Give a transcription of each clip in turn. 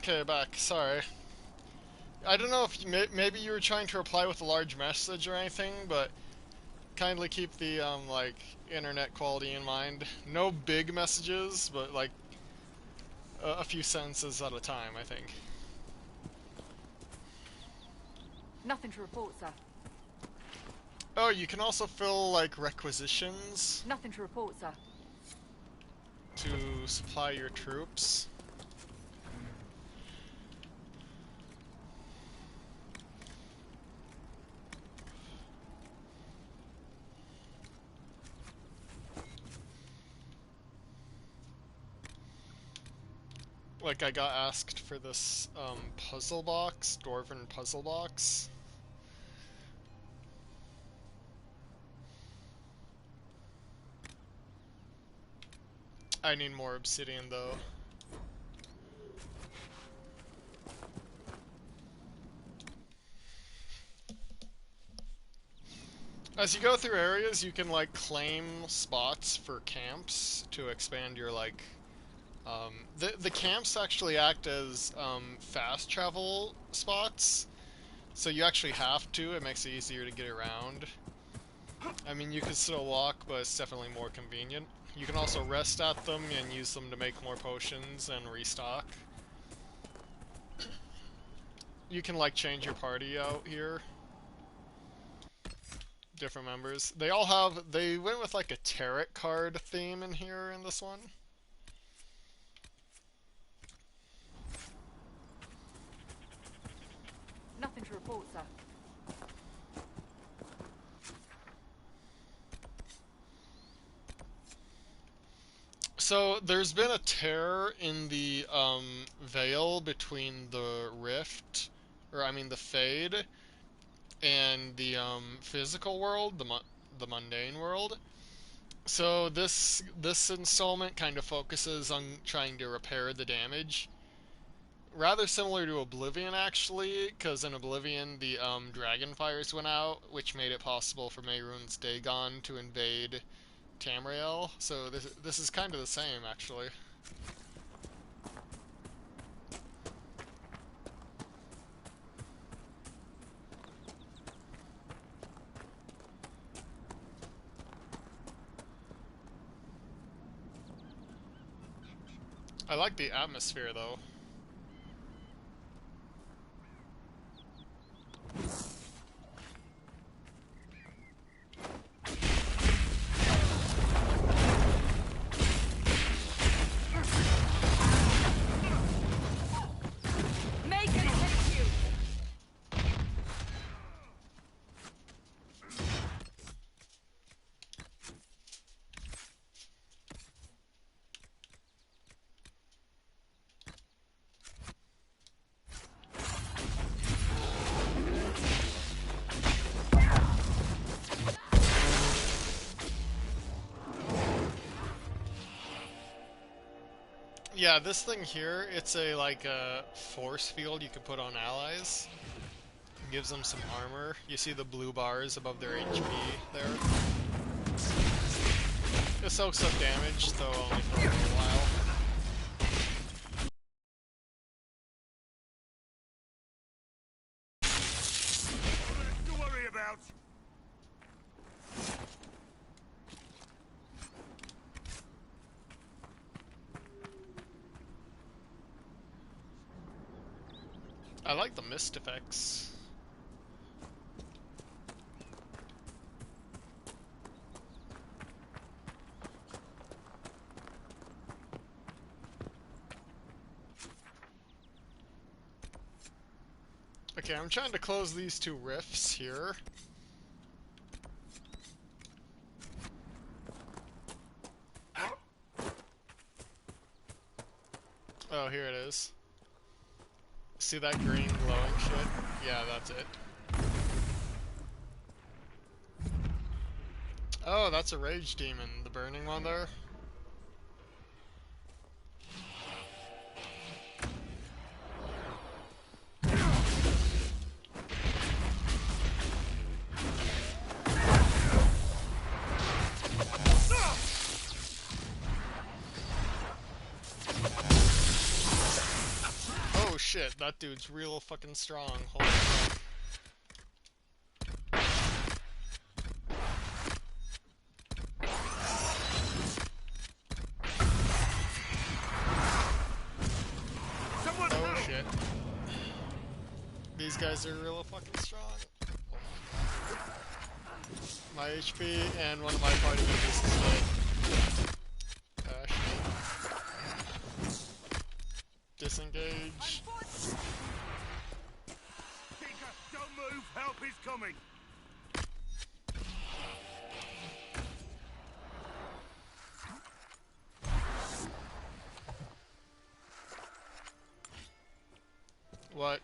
Okay, back. Sorry. I don't know if maybe you were trying to reply with a large message or anything, but kindly keep the like internet quality in mind. No big messages, but like a few sentences at a time, I think. Nothing to report, sir. Oh, you can also fill like requisitions Nothing to report, sir. to supply your troops. Like I got asked for this puzzle box, dwarven puzzle box. I need more obsidian though. As you go through areas, you can like claim spots for camps to expand your like. The camps actually act as fast travel spots, so you actually have to. It makes it easier to get around. I mean, you can still walk, but it's definitely more convenient. You can also rest at them and use them to make more potions and restock. You can like change your party out here. Different members. They all have. They went with like a tarot card theme in here in this one. Nothing to report, sir. So there's been a tear in the veil between the rift, or I mean the fade, and the physical world, the mundane world. So this installment kind of focuses on trying to repair the damage. Rather similar to Oblivion, actually, because in Oblivion the dragon fires went out, which made it possible for Mehrunes Dagon to invade Tamriel. So this is kind of the same, actually. I like the atmosphere, though. Make it take you! Yeah, this thing here, it's a like a force field you can put on allies. It gives them some armor. You see the blue bars above their HP there. It soaks up damage, though only for a little while. To worry about. I like the mist effects. Okay, I'm trying to close these two rifts here. Oh, here it is. See that green glowing shit? Yeah, that's it. Oh, that's a rage demon, the burning one there. Oh Oh shit, that dude's real fucking strong. Holy crap. Someone Oh help! shit. These guys are real fucking strong. Oh my god. My HP and one of my party members is dead. Disengage. Tinker, don't move! Help is coming! What?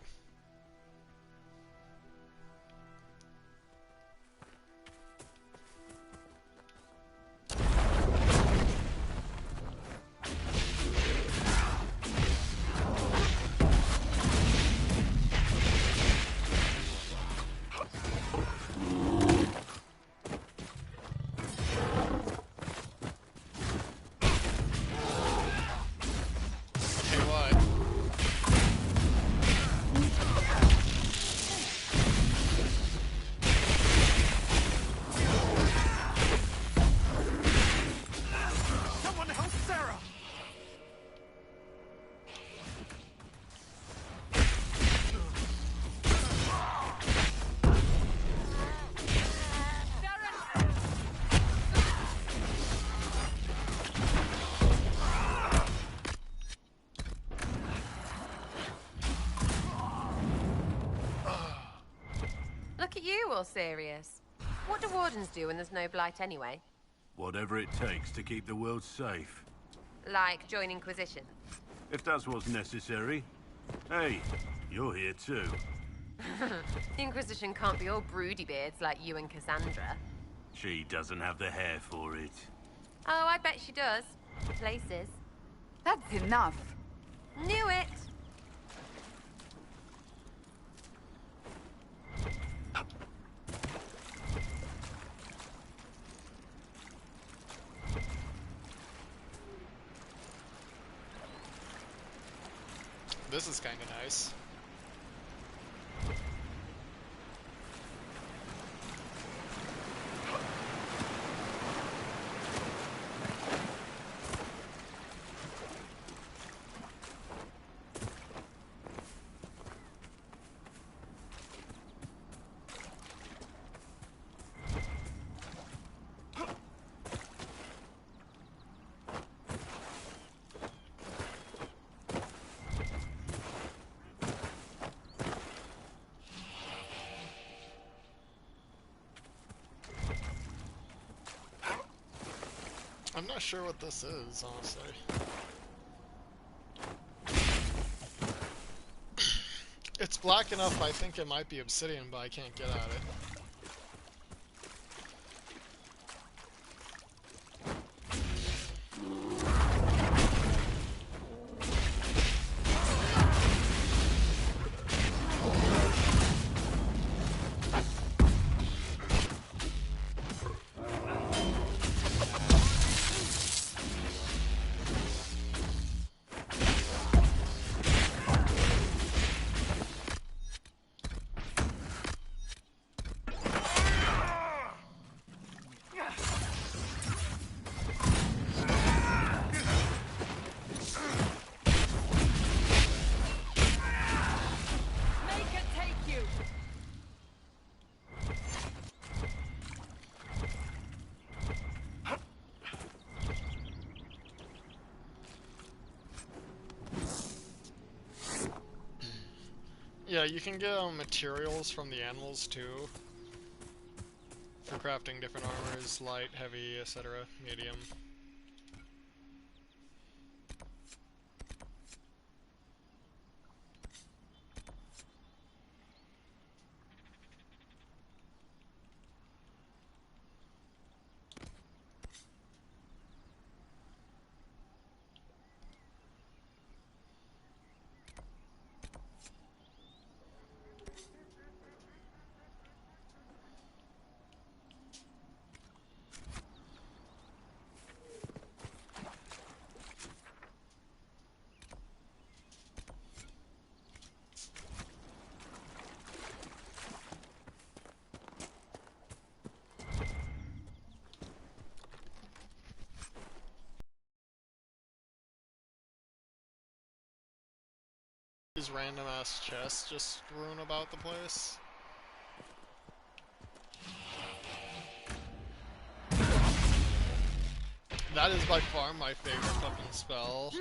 Okay, what? Someone help Sarah! Look at you, all serious. What do wardens do when there's no blight anyway? Whatever it takes to keep the world safe. Like join Inquisition? If that's what's necessary. Hey, you're here too. The Inquisition can't be all broody beards like you and Cassandra. She doesn't have the hair for it. Oh, I bet she does. Places. That's enough. Knew it! This is kinda nice. I'm not sure what this is, honestly. It's black enough, I think it might be obsidian, but I can't get at it. Make it take you. Yeah, you can get materials from the animals too. For crafting different armors, light, heavy, etc., medium. these random ass chests just strewn about the place. That is by far my favorite fucking spell.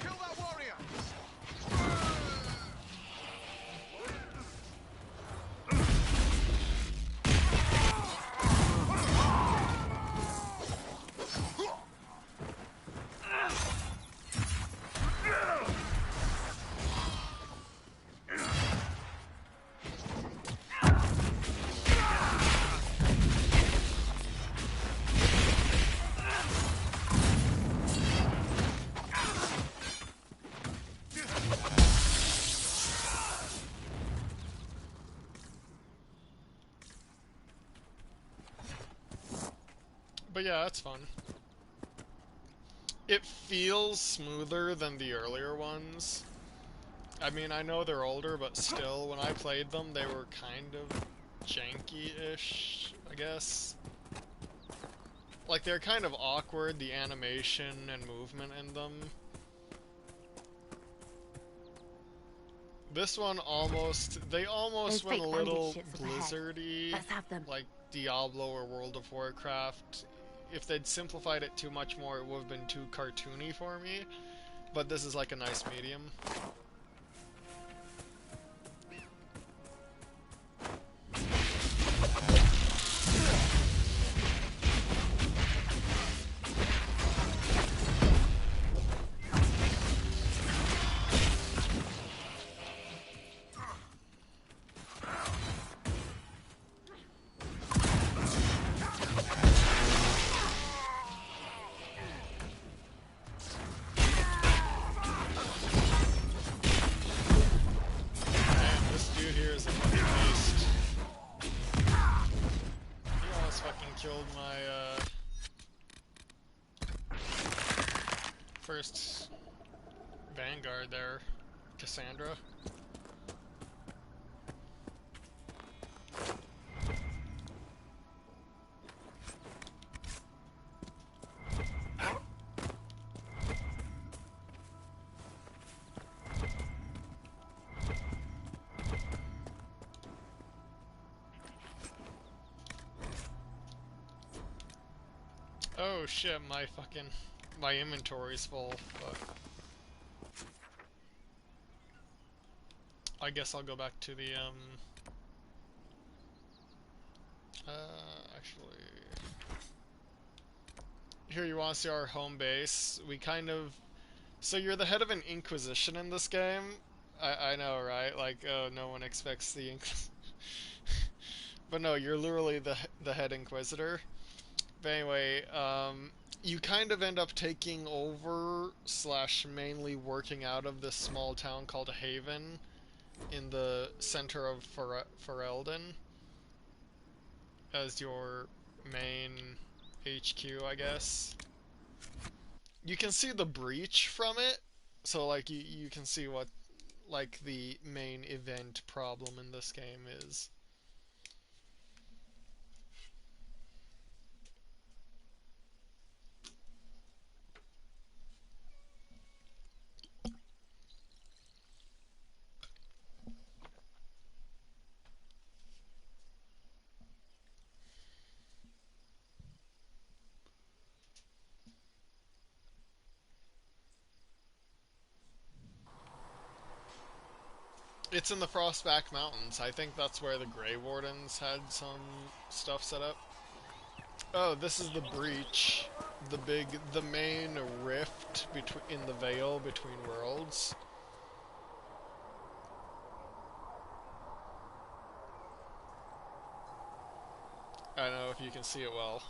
Kill that warrior! But yeah, it's fun. It feels smoother than the earlier ones. I mean, I know they're older, but still, when I played them, they were kind of janky-ish, I guess. Like, they're kind of awkward, the animation and movement in them. This one they almost Those went a fake little bandit ships up ahead. Blizzard-y, Let's have them. like Diablo or World of Warcraft. If they'd simplified it too much more, it would have been too cartoony for me. But this is like a nice medium. Man, this dude here is a fucking beast. He almost fucking killed my, first Vanguard there, Cassandra. Oh shit, my inventory's full, but I guess I'll go back to the, actually, here you want to see our home base. So you're the head of an Inquisition in this game? I know, right? Like, no one expects the But no, you're literally the head Inquisitor. But anyway, you kind of end up taking over slash mainly working out of this small town called Haven in the center of Ferelden as your main HQ, I guess. You can see the breach from it, so like you can see what like the main event problem in this game is. It's in the Frostback Mountains. I think that's where the Grey Wardens had some stuff set up. Oh, this is the breach. The main rift in the veil between worlds. I don't know if you can see it well.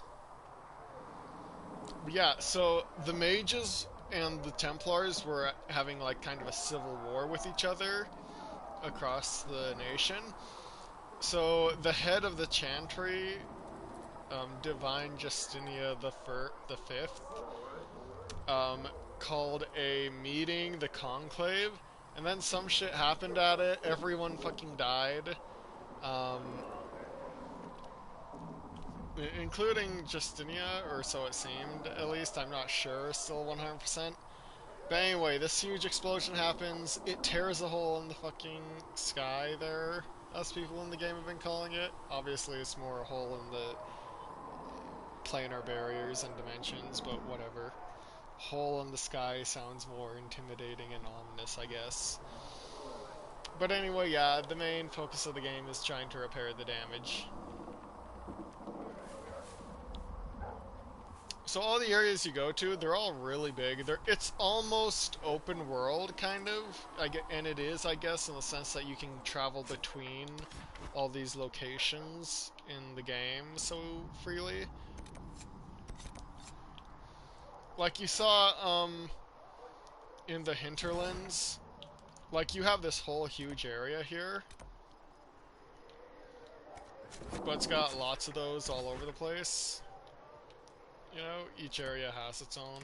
But yeah, so the mages and the Templars were having like kind of a civil war with each other across the nation. So the head of the Chantry, Divine Justinia the Fifth, called a meeting, the Conclave, and then some shit happened at it. Everyone fucking died, Um, including Justinia, or so it seemed, at least. I'm not sure, still 100%. But anyway, this huge explosion happens. It tears a hole in the fucking sky there, as people in the game have been calling it. Obviously, it's more a hole in the planar barriers and dimensions, but whatever. Hole in the sky sounds more intimidating and ominous, I guess. But anyway, yeah, the main focus of the game is trying to repair the damage. So all the areas you go to, they're all really big. It's almost open world, kind of. And it is, I guess, in the sense that you can travel between all these locations in the game so freely. Like you saw, in the hinterlands, like you have this whole huge area here, but it's got lots of those all over the place. You know, each area has its own.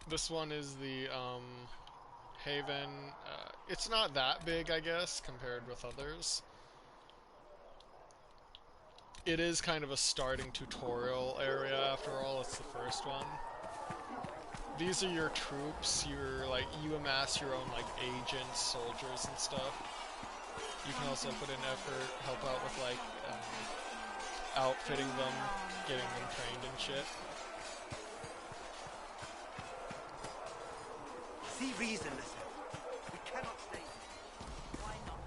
This one is the, Haven. It's not that big, I guess, compared with others. It is kind of a starting tutorial area, after all. It's the first one. These are your troops. You amass your own, like, agents, soldiers, and stuff. You can also put in effort, help out with, like, outfitting them, getting them trained and shit. See reason, listen. We cannot stay. Why not?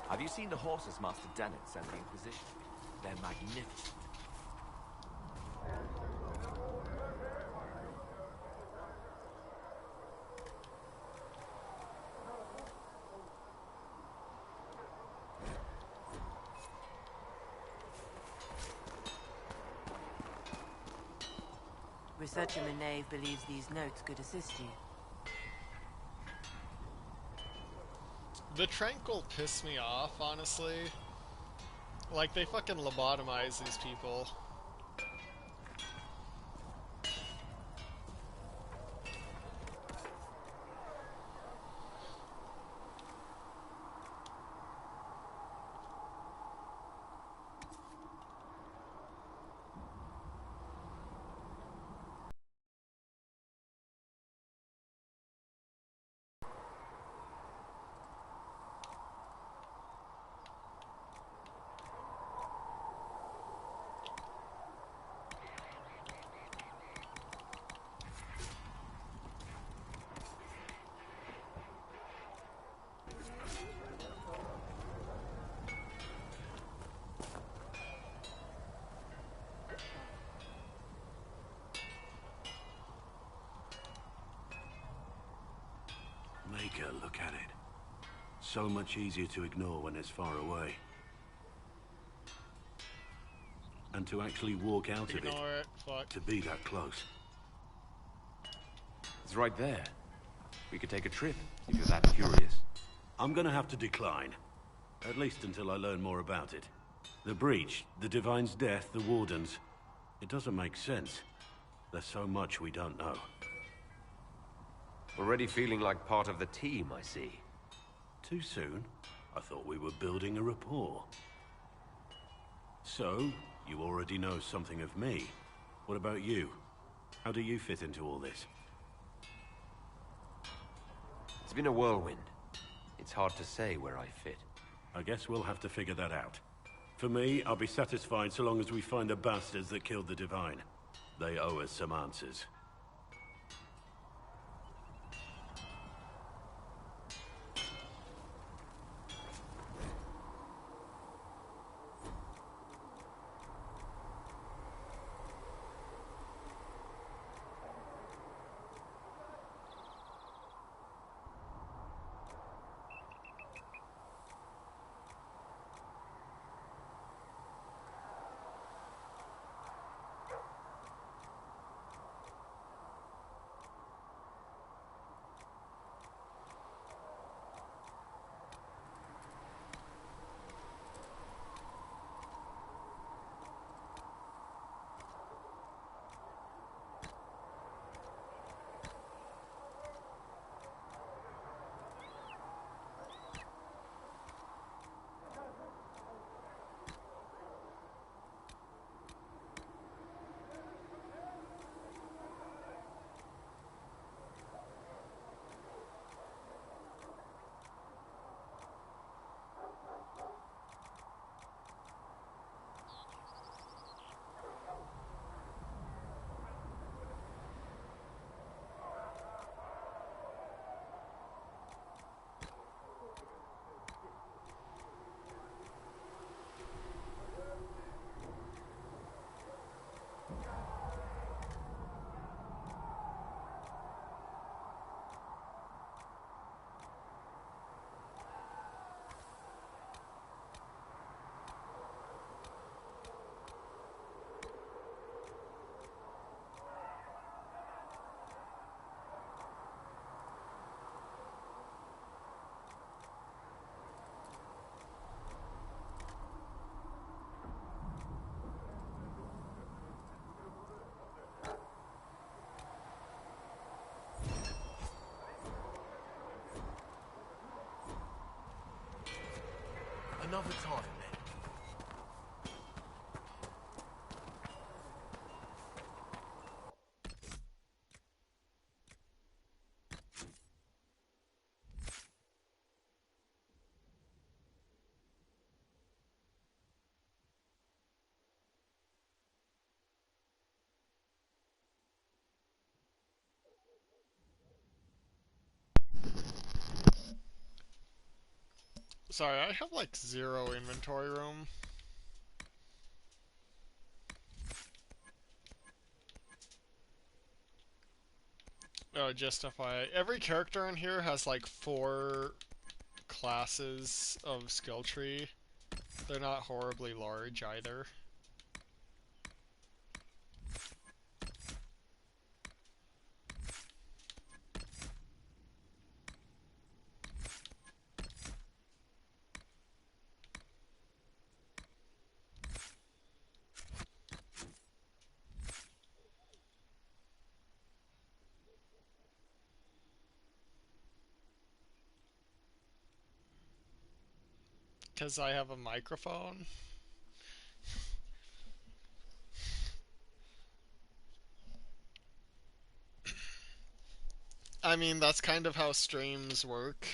Have you seen the horses Master Dennett sent the Inquisition? They're magnificent. Researcher Menave believes these notes could assist you. The Tranquil piss me off, honestly. Like, they fucking lobotomize these people. Make a look at it. So much easier to ignore when it's far away. And to actually walk out of Ignore it. Fuck. to be that close. It's right there. We could take a trip, if you're that curious. I'm gonna have to decline. At least until I learn more about it. The breach, the Divine's death, the Wardens. It doesn't make sense. There's so much we don't know. Already feeling like part of the team, I see. Too soon? I thought we were building a rapport. So, you already know something of me. What about you? How do you fit into all this? It's been a whirlwind. It's hard to say where I fit. I guess we'll have to figure that out. For me, I'll be satisfied so long as we find the bastards that killed the Divine. They owe us some answers. another time, then. Sorry, I have like zero inventory room. Oh, just FYI, every character in here has like 4 classes of skill tree. They're not horribly large either. Because I have a microphone. I mean, that's kind of how streams work.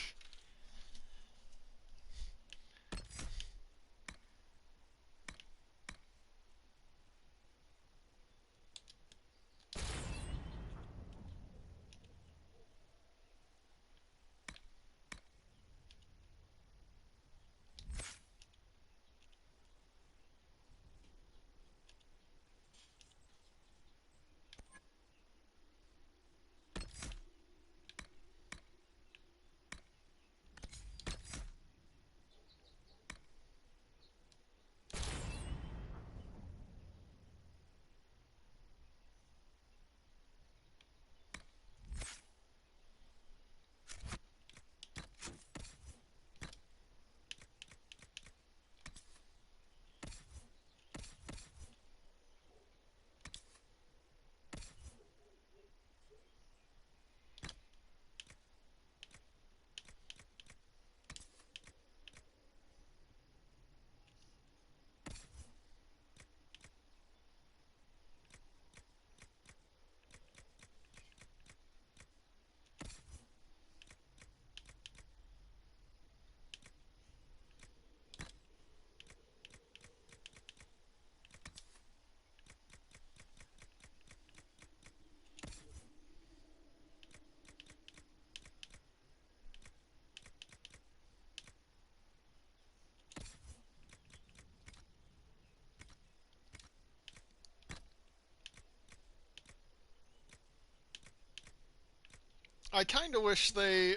I kind of wish they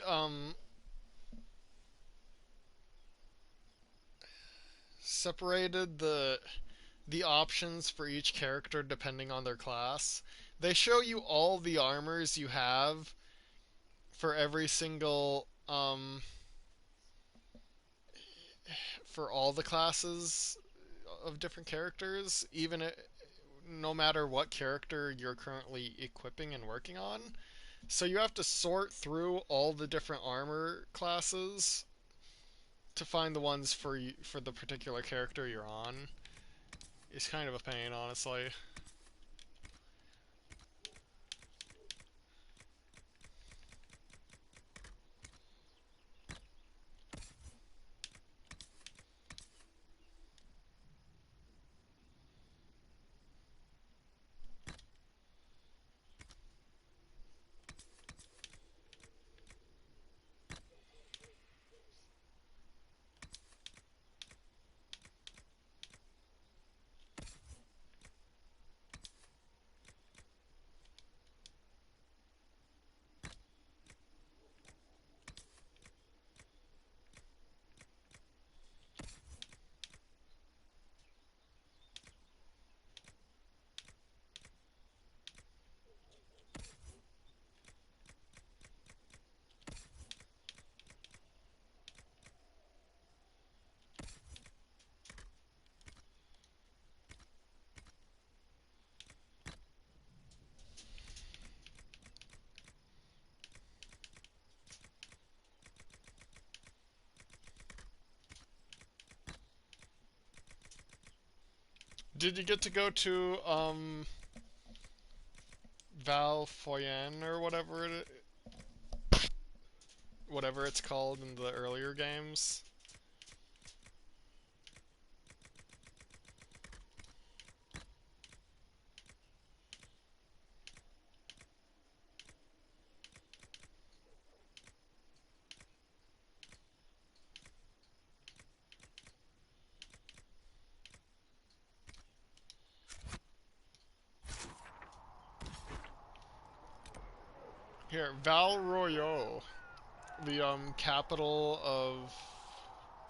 separated the options for each character depending on their class. They show you all the armors you have for every single for all the classes of different characters, no matter what character you're currently equipping and working on. So you have to sort through all the different armor classes to find the ones for the particular character you're on. It's kind of a pain, honestly. Did you get to go to Valfoyen or whatever it's called in the earlier games? Here, Val Royeaux, the capital of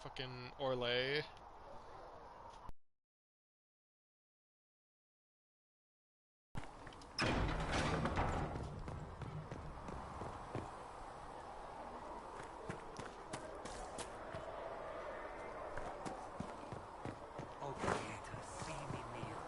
fucking Orlais. Oh, Creator, see me kneel.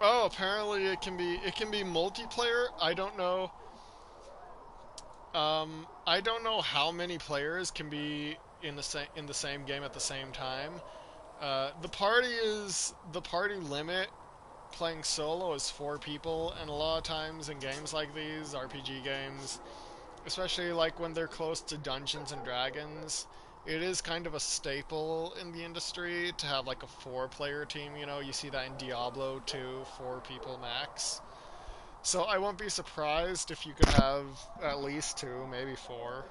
Oh, apparently it can be multiplayer. I don't know. I don't know how many players can be in the same game at the same time. The party limit playing solo is 4 people, and a lot of times in games like these, RPG games, especially like when they're close to Dungeons and Dragons, it is kind of a staple in the industry to have like a 4-player team. You know, you see that in Diablo 2, 4 people max. So I won't be surprised if you could have at least 2, maybe 4.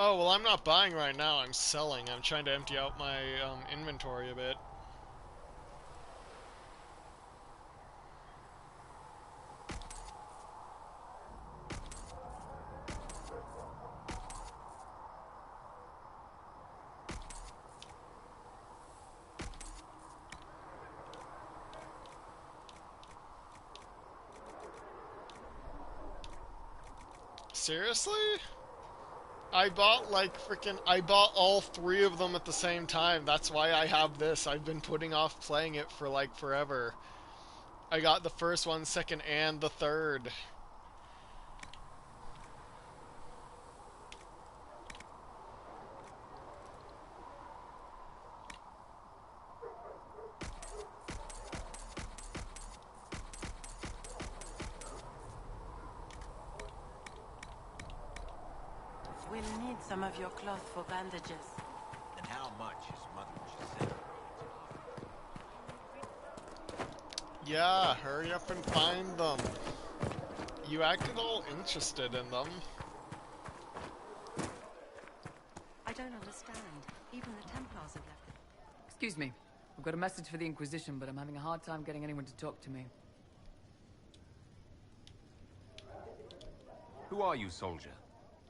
Oh, well, I'm not buying right now. I'm selling. I'm trying to empty out my inventory a bit. Seriously? I bought all 3 of them at the same time. That's why I have this. I've been putting off playing it for like forever. I got the first one, second, and the third. We'll need some of your cloth for bandages. And how much is Mother Yeah, hurry up and find them. You acted all interested in them. I don't understand. Even the Templars have left it. Excuse me. I've got a message for the Inquisition, but I'm having a hard time getting anyone to talk to me. Who are you, soldier?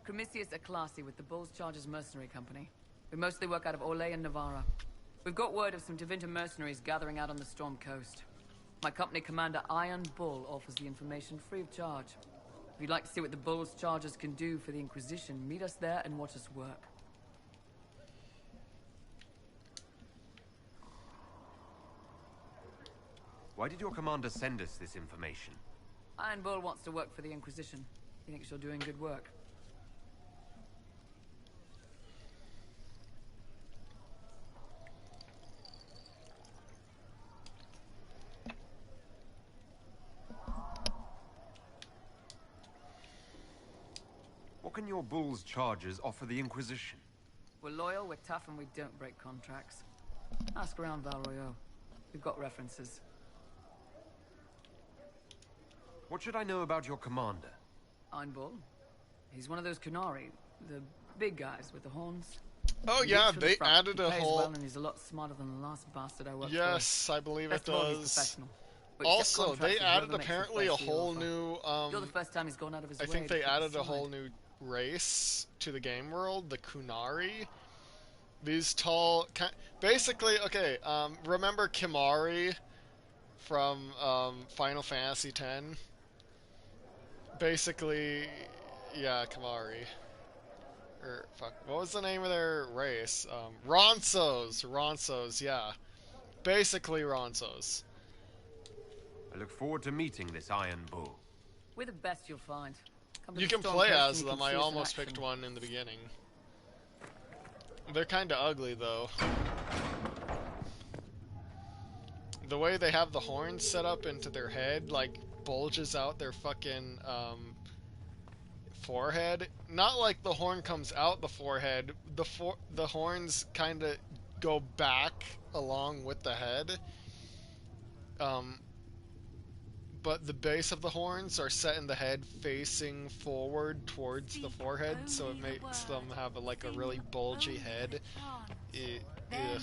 Cremisius Aclasi with the Bulls Chargers Mercenary Company. We mostly work out of Orlais and Navarra. We've got word of some Tevinter mercenaries gathering out on the Storm Coast. My company commander, Iron Bull, offers the information free of charge. If you'd like to see what the Bulls Chargers can do for the Inquisition, meet us there and watch us work. Why did your commander send us this information? Iron Bull wants to work for the Inquisition. He thinks you're doing good work. What can your Bull's Chargers offer the Inquisition? We're loyal, we're tough, and we don't break contracts. Ask around Val Royeaux. We've got references. What should I know about your commander? Iron Bull. He's one of those Kunari, the big guys with the horns. Oh He yeah, leads from the they front. added He a plays whole. well, and he's a lot smarter than the last bastard I worked for. Yes, I believe it Best of all, he's does. professional. Who accepts Also, they contracts with added whoever makes the apparently a best deal whole offer. new. You're the first time he's gone out of his I way think to they pick added a side. whole new race to the game world, the Kunari. These tall, basically, okay. Remember Kimari from Final Fantasy X? Basically, yeah, Kimari. Or fuck, what was the name of their race? Ronsos, yeah. Basically Ronsos. I look forward to meeting this Iron Bull. We're the best you'll find. Come to You the can Storm play Coast as and you them. can I see us in almost action. picked one in the beginning. They're kinda ugly though. The way they have the horns set up into their head, like, bulges out their fucking, forehead. Not like the horn comes out the forehead. The horns kind of go back along with the head. But the base of the horns are set in the head facing forward towards the forehead, so it makes them have like a really bulgy head. Ugh.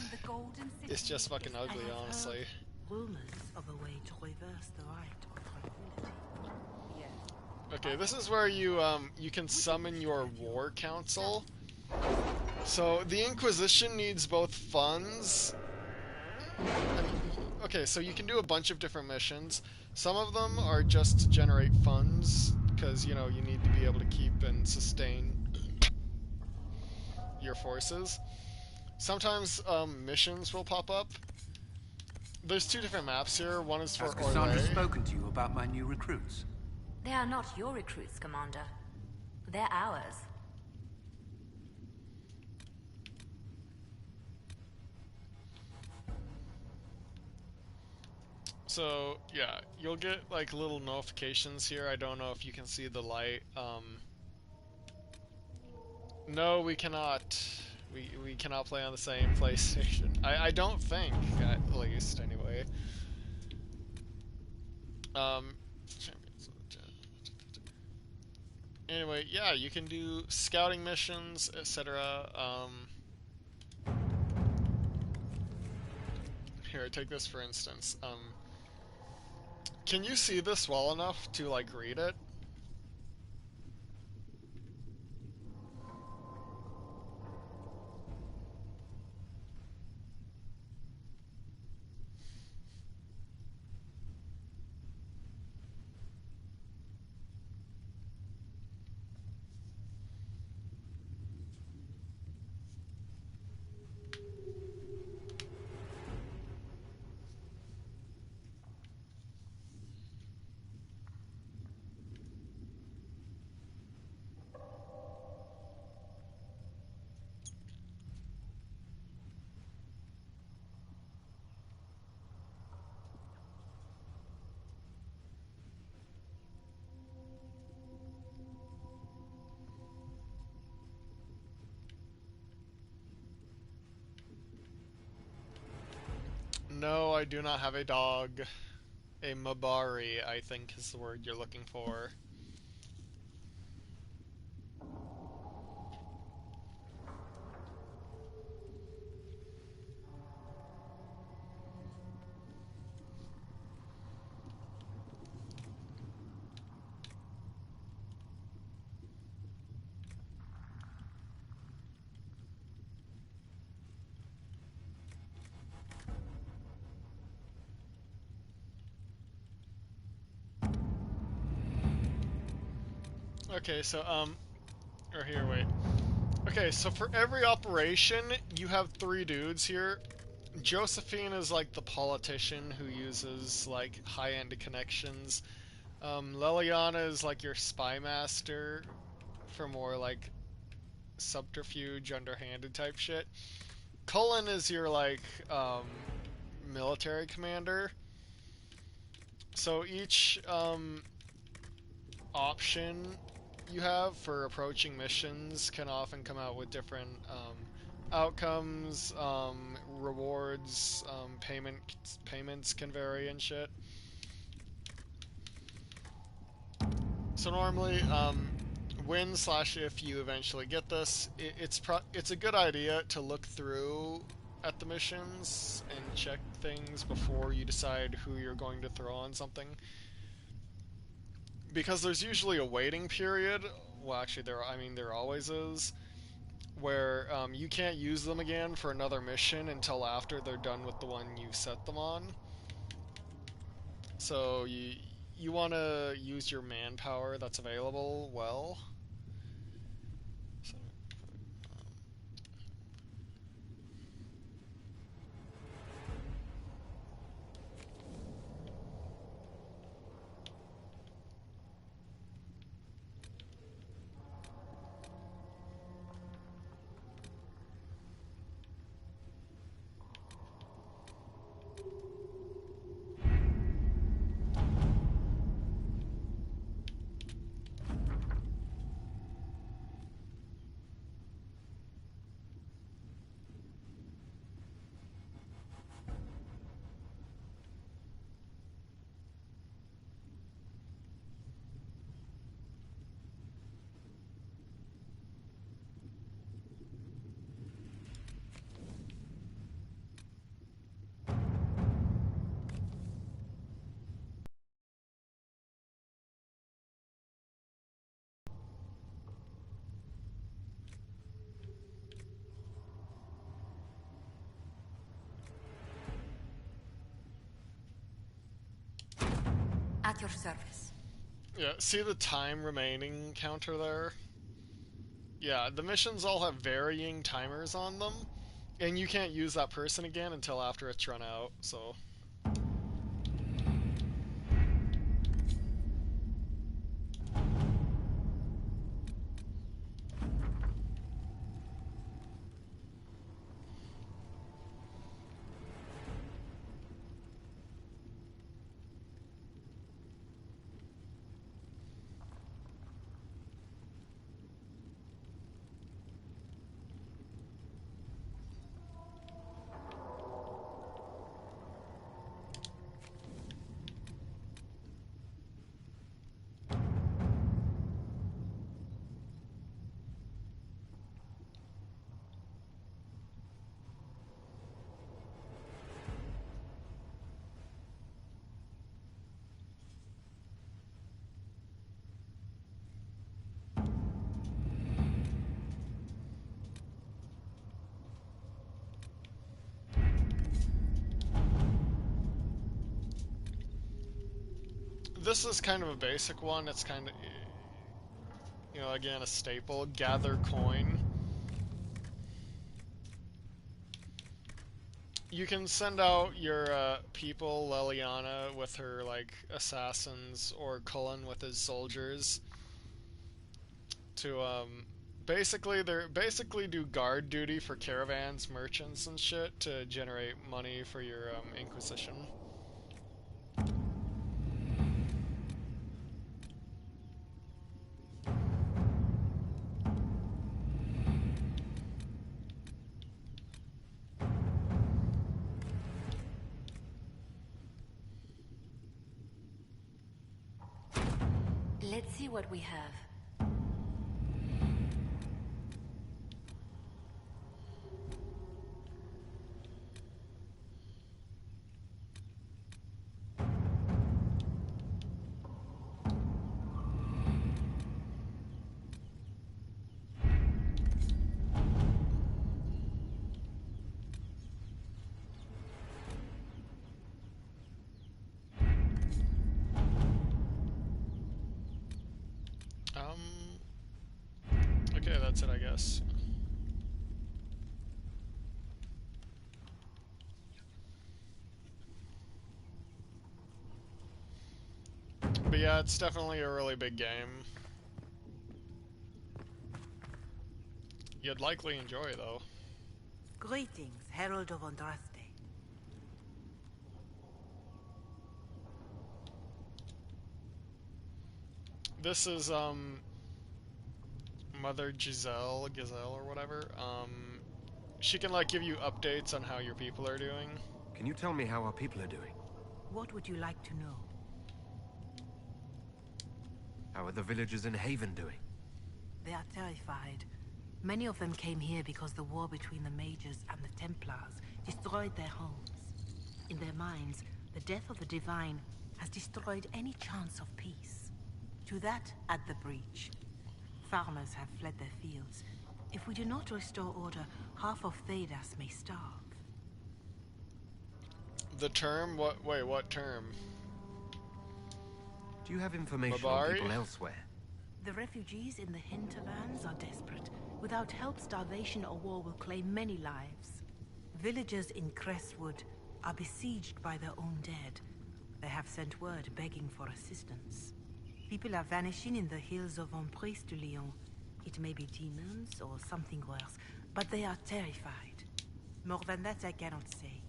It's just fucking ugly, honestly. Rumors of a way to reverse the right of tranquility. Okay, this is where you can summon your war council. So the Inquisition needs both funds. Okay, so you can do a bunch of different missions. Some of them are just to generate funds, because you know you need to be able to keep and sustain your forces. Sometimes missions will pop up. There's two different maps here. One is for Has Cassandra Orlais. spoken to you about my new recruits? They are not your recruits, Commander. They're ours. So, yeah, you'll get, like, little notifications here. I don't know if you can see the light. No, we cannot. We cannot play on the same PlayStation. I don't think, at least, anyway. Anyway, yeah, you can do scouting missions, etc. Here, take this for instance. Can you see this well enough to, like, read it? No, I do not have a dog. A Mabari, I think is the word you're looking for. Okay, so, or here, wait. Okay, so for every operation, you have 3 dudes here. Josephine is like the politician who uses like high-end connections. Leliana is like your spy master for more like subterfuge, underhanded type shit. Cullen is your like military commander. So each option you have for approaching missions can often come out with different outcomes, rewards, payments can vary and shit. So normally, when slash if you eventually get this, it's a good idea to look through at the missions and check things before you decide who you're going to throw on something. Because there's usually a waiting period. Well, actually, there always is, where you can't use them again for another mission until after they're done with the one you set them on. So you want to use your manpower that's available well. So, At your service. yeah, see the time remaining counter there? Yeah, the missions all have varying timers on them, and you can't use that person again until after it's run out, so... This is kind of a basic one. It's kind of, you know, again, a staple. Gather coin. You can send out your people, Leliana with her, like, assassins, or Cullen with his soldiers, to, basically do guard duty for caravans, merchants, and shit to generate money for your, Inquisition. Let's see what we have. Okay, that's it, I guess. But yeah, it's definitely a really big game. You'd likely enjoy, though. Greetings, Herald of Andraste. This is, Mother Gazelle or whatever. She can, like, give you updates on how your people are doing. Can you tell me how our people are doing? What would you like to know? How are the villagers in Haven doing? They are terrified. Many of them came here because the war between the Mages and the Templars destroyed their homes. In their minds, the death of the Divine has destroyed any chance of peace. To that, add the breach. Farmers have fled their fields. If we do not restore order, half of Thedas may starve. The term? What? Wait, what term? Do you have information on Mabari? people elsewhere? The refugees in the hinterlands are desperate. Without help, starvation or war will claim many lives. Villagers in Crestwood are besieged by their own dead. They have sent word begging for assistance. People are vanishing in the hills of Emprise de Lyon. It may be demons or something worse, but they are terrified. More than that I cannot say.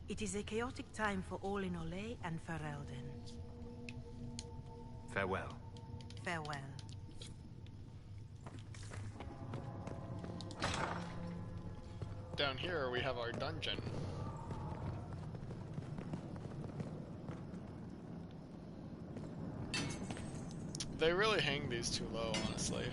It is a chaotic time for all in Olay and Ferelden. Farewell. Farewell. Down here we have our dungeon. They really hang these too low, honestly.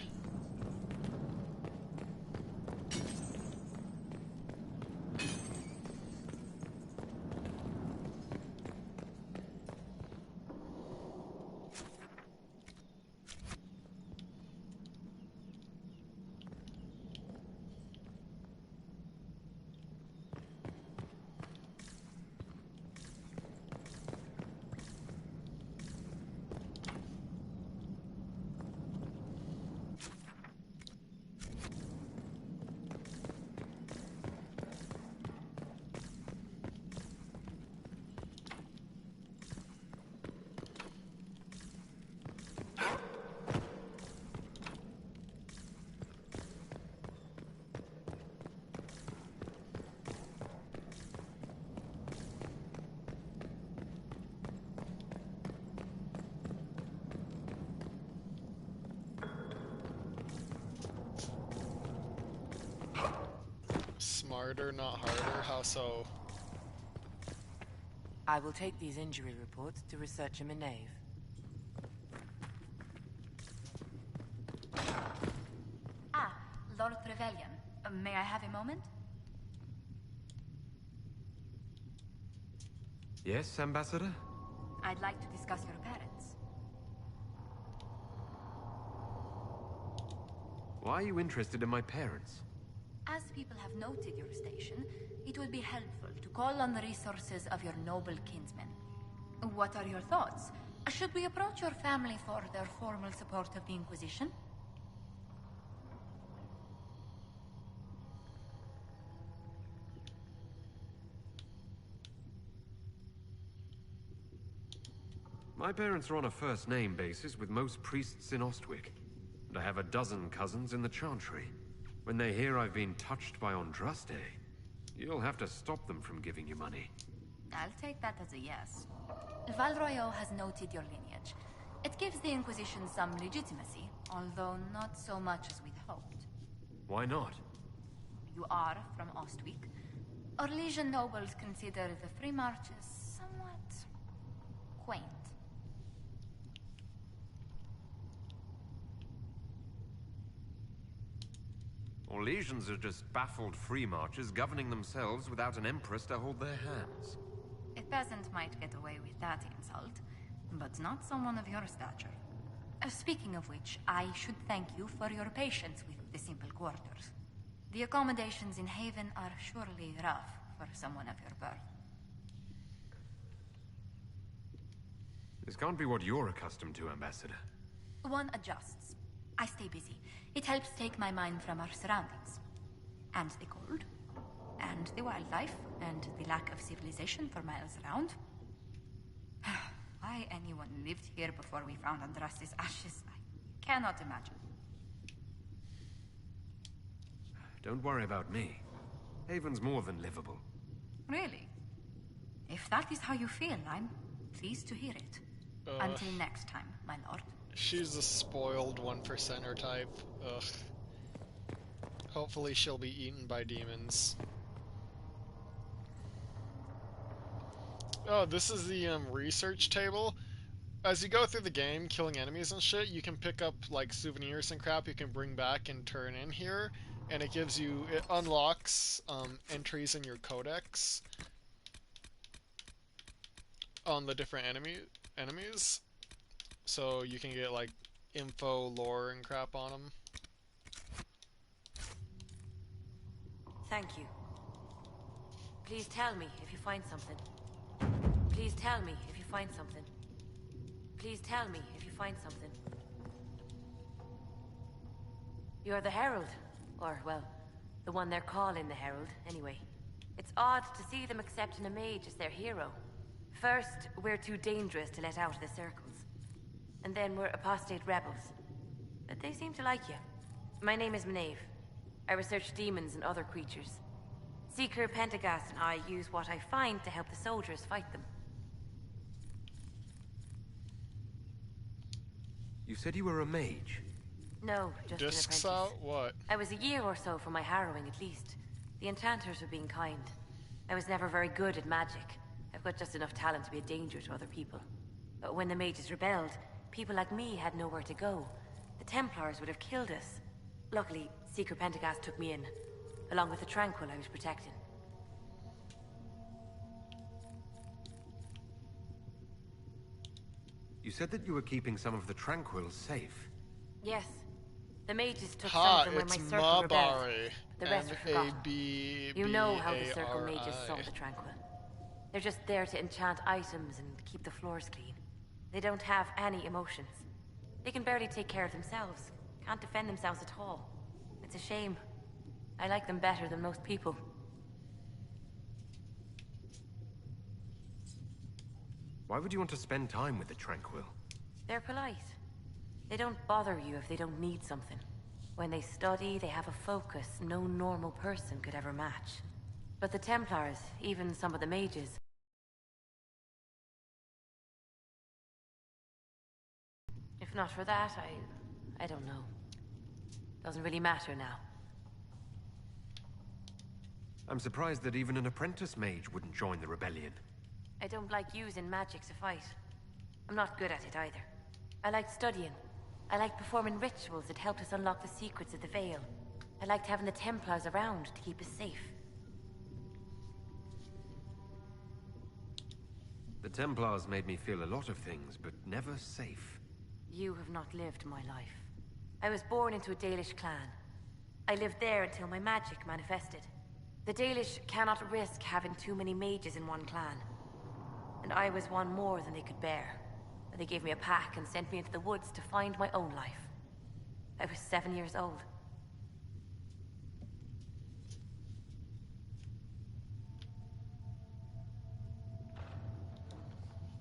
Smarter, not harder? How so? I will take these injury reports to researcher Minave. Ah, Lord Trevelyan. May I have a moment? Yes, Ambassador? I'd like to discuss your parents. Why are you interested in my parents? As people have noted your station, it would be helpful to call on the resources of your noble kinsmen. What are your thoughts? Should we approach your family for their formal support of the Inquisition? My parents are on a first-name basis with most priests in Ostwick. And I have a dozen cousins in the Chantry. When they hear I've been touched by Andraste, you'll have to stop them from giving you money. I'll take that as a yes. Valroyo has noted your lineage. It gives the Inquisition some legitimacy, although not so much as we'd hoped. Why not? You are from Ostwick. Orlesian nobles consider the free marches somewhat quaint. Orlesians are just baffled free marchers governing themselves without an empress to hold their hands. A peasant might get away with that insult, but not someone of your stature. Speaking of which, I should thank you for your patience with the simple quarters. The accommodations in Haven are surely rough for someone of your birth. This can't be what you're accustomed to, Ambassador. One adjusts. I stay busy. It helps take my mind from our surroundings. And the cold. And the wildlife. And the lack of civilization for miles around. Why anyone lived here before we found Andraste's ashes, I cannot imagine. Don't worry about me. Haven's more than livable. Really? If that is how you feel, I'm pleased to hear it. Until next time, my lord. She's a spoiled 1%er type. Ugh. Hopefully she'll be eaten by demons. Oh, this is the research table. as you go through the game, killing enemies and shit, you can pick up like souvenirs and crap you can bring back and turn in here, and it unlocks entries in your codex on the different enemies, so you can get like info, lore, and crap on them. Thank you. Please tell me if you find something. Please tell me if you find something. Please tell me if you find something. You're the Herald. Or, well, the one they're calling the Herald, anyway. It's odd to see them accepting a mage as their hero. First, we're too dangerous to let out of the circles. And then we're apostate rebels. But they seem to like you. My name is Maeve. I research demons and other creatures. Seeker Pentagast and I use what I find to help the soldiers fight them. You said you were a mage? No, just an Discs apprentice. out? What? I was a year or so from my harrowing, at least. The enchanters were being kind. I was never very good at magic. I've got just enough talent to be a danger to other people. But when the mages rebelled, people like me had nowhere to go. The Templars would have killed us. Luckily, Seeker Pentagast took me in, along with the Tranquil I was protecting. You said that you were keeping some of the Tranquils safe. Yes. The mages took some Ha, of them when my it's circle rebelled. Mabari. The rest were forgotten. You know how the circle M-A-B-B-A-R-I. mages saw the Tranquil. They're just there to enchant items and keep the floors clean. They don't have any emotions. They can barely take care of themselves. Can't defend themselves at all. It's a shame. I like them better than most people. Why would you want to spend time with the Tranquil? They're polite. They don't bother you if they don't need something. When they study, they have a focus no normal person could ever match. But the Templars, even some of the mages... If not for that, I don't know. Doesn't really matter now. I'm surprised that even an apprentice mage wouldn't join the rebellion. I don't like using magic to fight. I'm not good at it either. I like studying. I like performing rituals that helped us unlock the secrets of the Veil. I liked having the Templars around to keep us safe. The Templars made me feel a lot of things, but never safe. You have not lived my life. I was born into a Dalish clan. I lived there until my magic manifested. The Dalish cannot risk having too many mages in one clan. And I was one more than they could bear. They gave me a pack and sent me into the woods to find my own life. I was 7 years old.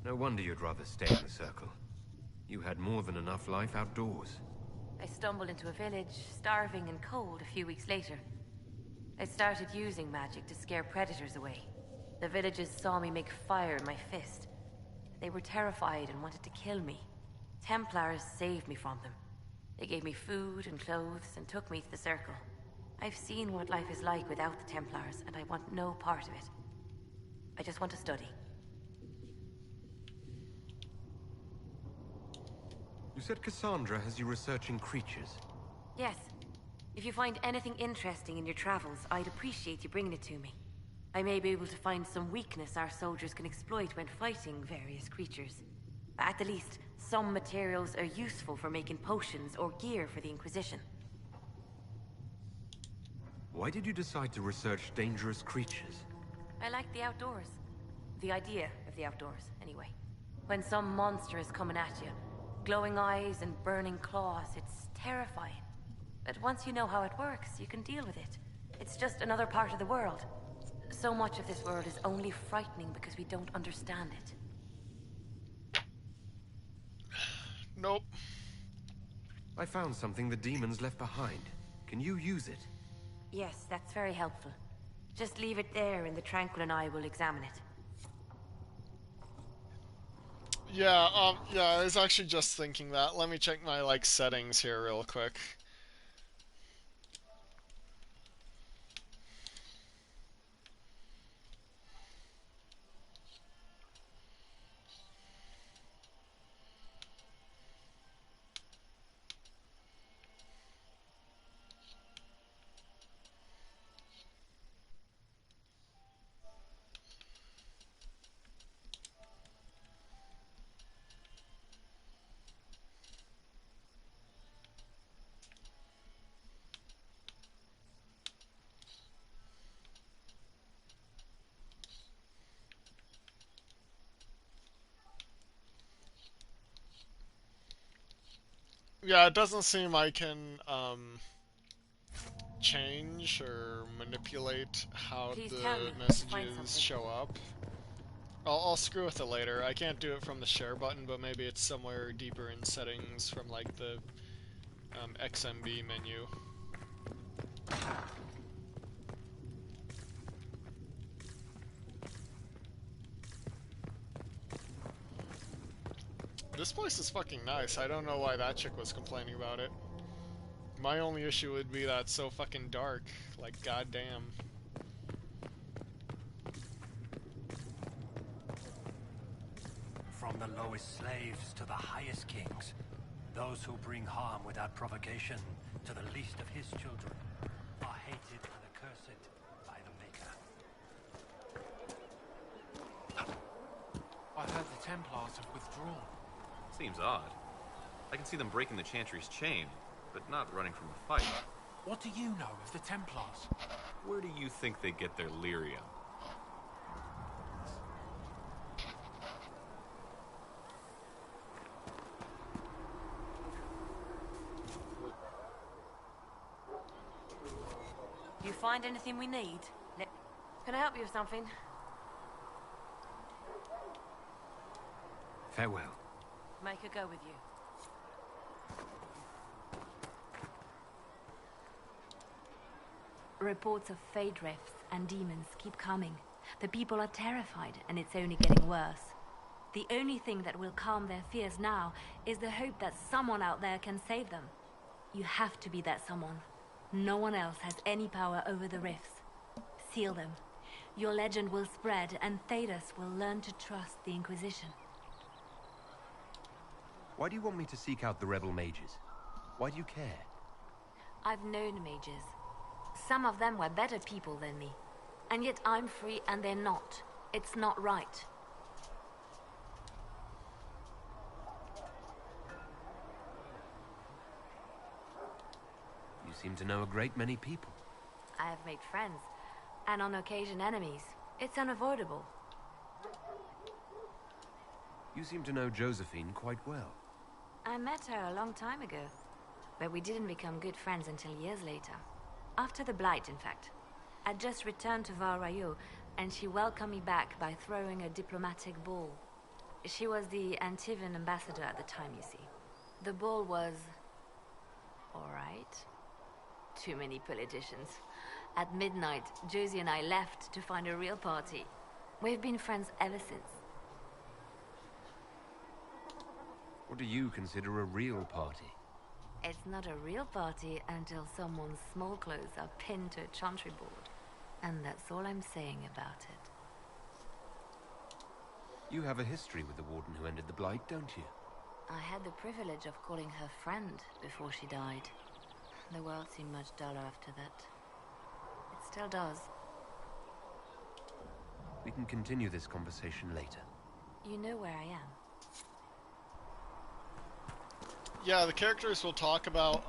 No wonder you'd rather stay in the circle. You had more than enough life outdoors. I stumbled into a village, starving and cold a few weeks later. I started using magic to scare predators away. The villagers saw me make fire in my fist. They were terrified and wanted to kill me. Templars saved me from them. They gave me food and clothes and took me to the circle. I've seen what life is like without the Templars, and I want no part of it. I just want to study. You said Cassandra has you researching creatures. Yes. If you find anything interesting in your travels, I'd appreciate you bringing it to me. I may be able to find some weakness our soldiers can exploit when fighting various creatures. At the least, some materials are useful for making potions or gear for the Inquisition. Why did you decide to research dangerous creatures? I like the outdoors. The idea of the outdoors, anyway. When some monster is coming at you, glowing eyes and burning claws, it's terrifying. But once you know how it works, you can deal with it. It's just another part of the world. So much of this world is only frightening because we don't understand it. Nope. I found something the demons left behind. Can you use it? Yes, that's very helpful. Just leave it there and the Tranquil and I will examine it. Yeah, I was actually just thinking that. Let me check my, like, settings here real quick. Yeah, it doesn't seem I can change or manipulate how Please tell the me if you find messages something. show up. I'll screw with it later. I can't do it from the share button, but maybe it's somewhere deeper in settings from like the XMB menu. This place is fucking nice. I don't know why that chick was complaining about it. My only issue would be that it's so fucking dark. Like, goddamn. From the lowest slaves to the highest kings, those who bring harm without provocation to the least of his children are hated and accursed by the Maker. I heard the Templars have withdrawn. Seems odd. I can see them breaking the Chantry's chain, but not running from the fight. What do you know of the Templars? Where do you think they get their lyrium? You find anything we need? Can I help you with something? Farewell. Make her go with you. Reports of fade rifts and demons keep coming. The people are terrified, and it's only getting worse. The only thing that will calm their fears now is the hope that someone out there can save them. You have to be that someone. No one else has any power over the rifts. Seal them. Your legend will spread, and Thedas will learn to trust the Inquisition. Why do you want me to seek out the rebel mages? Why do you care? I've known mages. Some of them were better people than me. And yet I'm free and they're not. It's not right. You seem to know a great many people. I have made friends, and on occasion enemies. It's unavoidable. You seem to know Josephine quite well. I met her a long time ago, but we didn't become good friends until years later. After the Blight, in fact. I'd just returned to Val Rayo, and she welcomed me back by throwing a diplomatic ball. She was the Antivan ambassador at the time, you see. The ball was... alright. Too many politicians. At midnight, Josie and I left to find a real party. We've been friends ever since. What do you consider a real party? It's not a real party until someone's small clothes are pinned to a chantry board. And that's all I'm saying about it. You have a history with the Warden who ended the Blight, don't you? I had the privilege of calling her friend before she died. The world seemed much duller after that. It still does. We can continue this conversation later. You know where I am. Yeah, the characters will talk about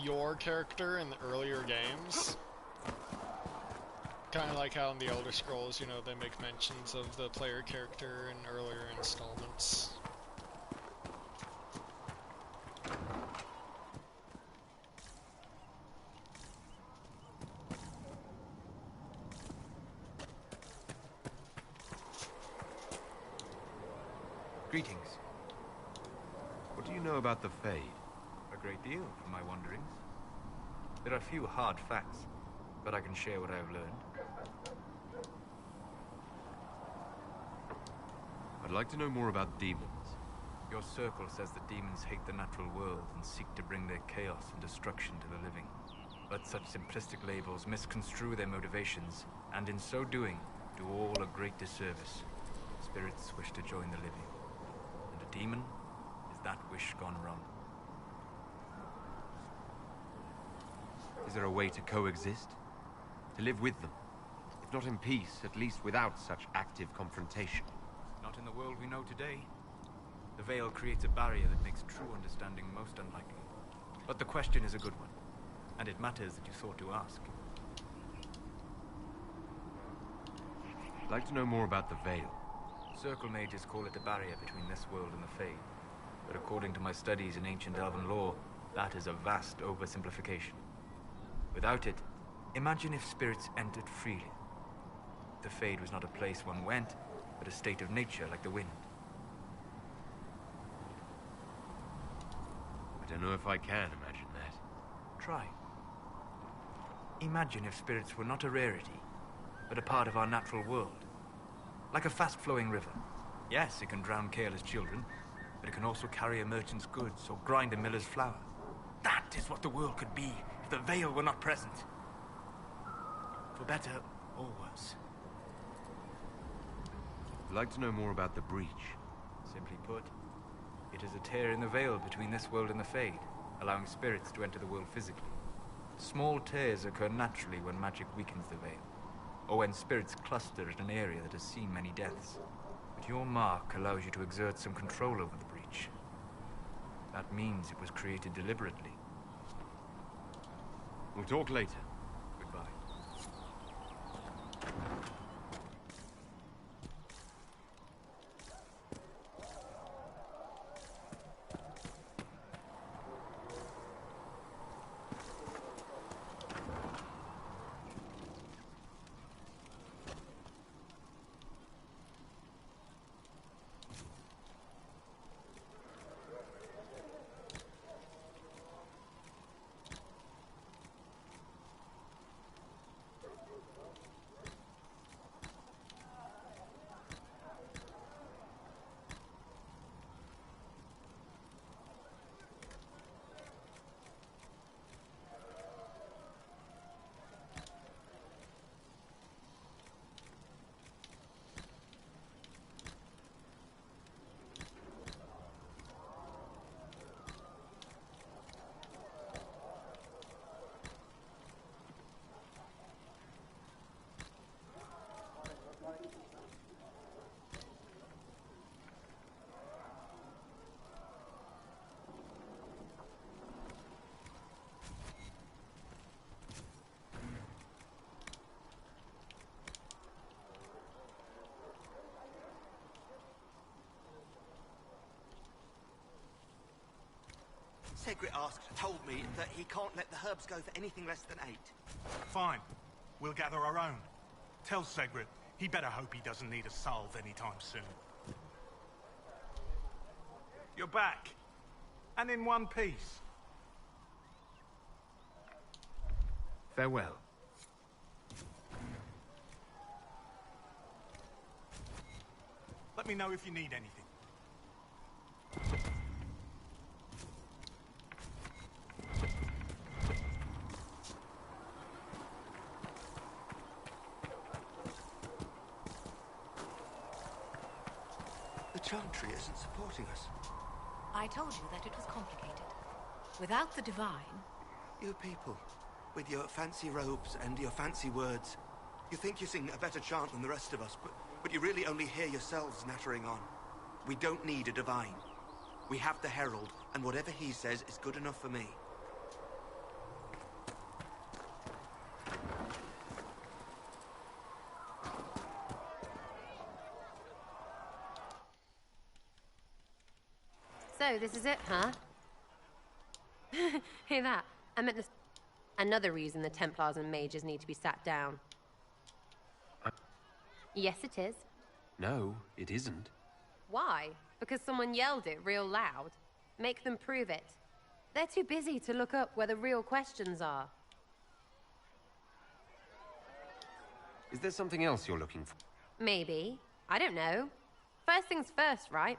your character in the earlier games. Kind of like how in the Elder Scrolls, you know, they make mentions of the player character in earlier installments. Greetings. What do you know about the Fade? A great deal, from my wanderings. There are few hard facts, but I can share what I have learned. I'd like to know more about demons. Your circle says that demons hate the natural world and seek to bring their chaos and destruction to the living. But such simplistic labels misconstrue their motivations, and in so doing, do all a great disservice. Spirits wish to join the living, and a demon is that wish gone wrong. Is there a way to coexist? To live with them? If not in peace, at least without such active confrontation? Not in the world we know today. The veil creates a barrier that makes true understanding most unlikely. But the question is a good one, and it matters that you thought to ask. I'd like to know more about the Veil. Circle mages call it a barrier between this world and the Fade. but according to my studies in ancient elven lore, that is a vast oversimplification. Without it, imagine if spirits entered freely. The Fade was not a place one went, but a state of nature like the wind. I don't know if I can imagine that. Try. Imagine if spirits were not a rarity, but a part of our natural world. Like a fast-flowing river. Yes, it can drown careless children, but it can also carry a merchant's goods or grind a miller's flour. That is what the world could be if the Veil were not present. For better or worse. I'd like to know more about the breach. Simply put, it is a tear in the veil between this world and the Fade, allowing spirits to enter the world physically. Small tears occur naturally when magic weakens the veil, or when spirits cluster at an area that has seen many deaths. But your mark allows you to exert some control over the breach. That means it was created deliberately. We'll talk later. Goodbye. Segret told me that he can't let the herbs go for anything less than 8. Fine. We'll gather our own. Tell Segret he better hope he doesn't need a salve anytime soon. You're back. And in one piece. Farewell. Let me know if you need anything. The Chantry isn't supporting us. I told you that it was complicated. Without the Divine... You people, with your fancy robes and your fancy words, you think you sing a better chant than the rest of us, but you really only hear yourselves nattering on. We don't need a Divine. We have the Herald, and whatever he says is good enough for me. So, this is it, huh? Hear that? I meant this... Another reason the Templars and mages need to be sat down. Yes, it is. No, it isn't. Why? Because someone yelled it real loud? Make them prove it. They're too busy to look up where the real questions are. Is there something else you're looking for? Maybe. I don't know. First things first, right?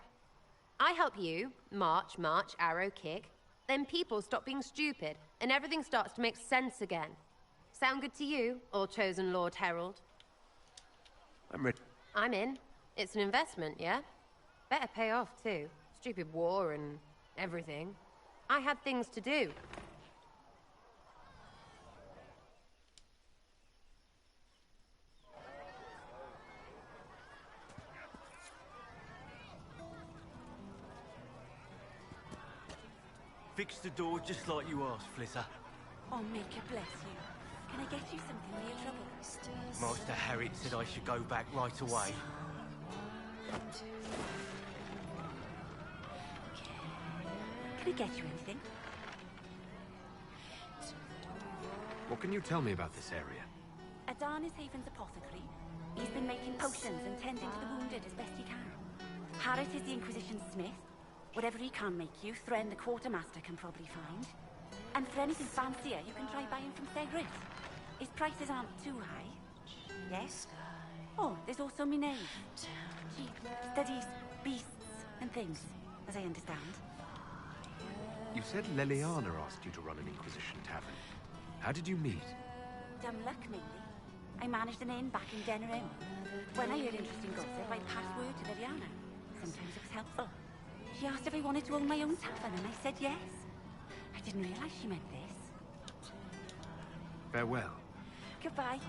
I help you, march, arrow, kick. Then people stop being stupid, and everything starts to make sense again. Sound good to you, all chosen Lord Herald? I'm ready. I'm in. It's an investment, yeah? Better pay off, too. Stupid war and everything. I had things to do. Fix the door just like you asked, Flitter. Oh, Mika, bless you. Can I get you something for your trouble? Master Harriet said I should go back right away. Can I get you anything? What can you tell me about this area? Adarnis Haven's apothecary. He's been making potions and tending to the wounded as best he can. Harris is the Inquisition smith. Whatever he can make you, Thren the quartermaster can probably find. And for anything fancier, you can try buying from Segret. His prices aren't too high. Yes? Oh, there's also Minave. She studies beasts and things, as I understand. You said Leliana asked you to run an Inquisition tavern. How did you meet? Dumb luck, mainly. I managed an inn back in Denerim. When I heard interesting gossip, I passed word to Leliana. Sometimes it was helpful. She asked if I wanted to own my own tavern, and I said yes. I didn't realize she meant this. Farewell. Goodbye.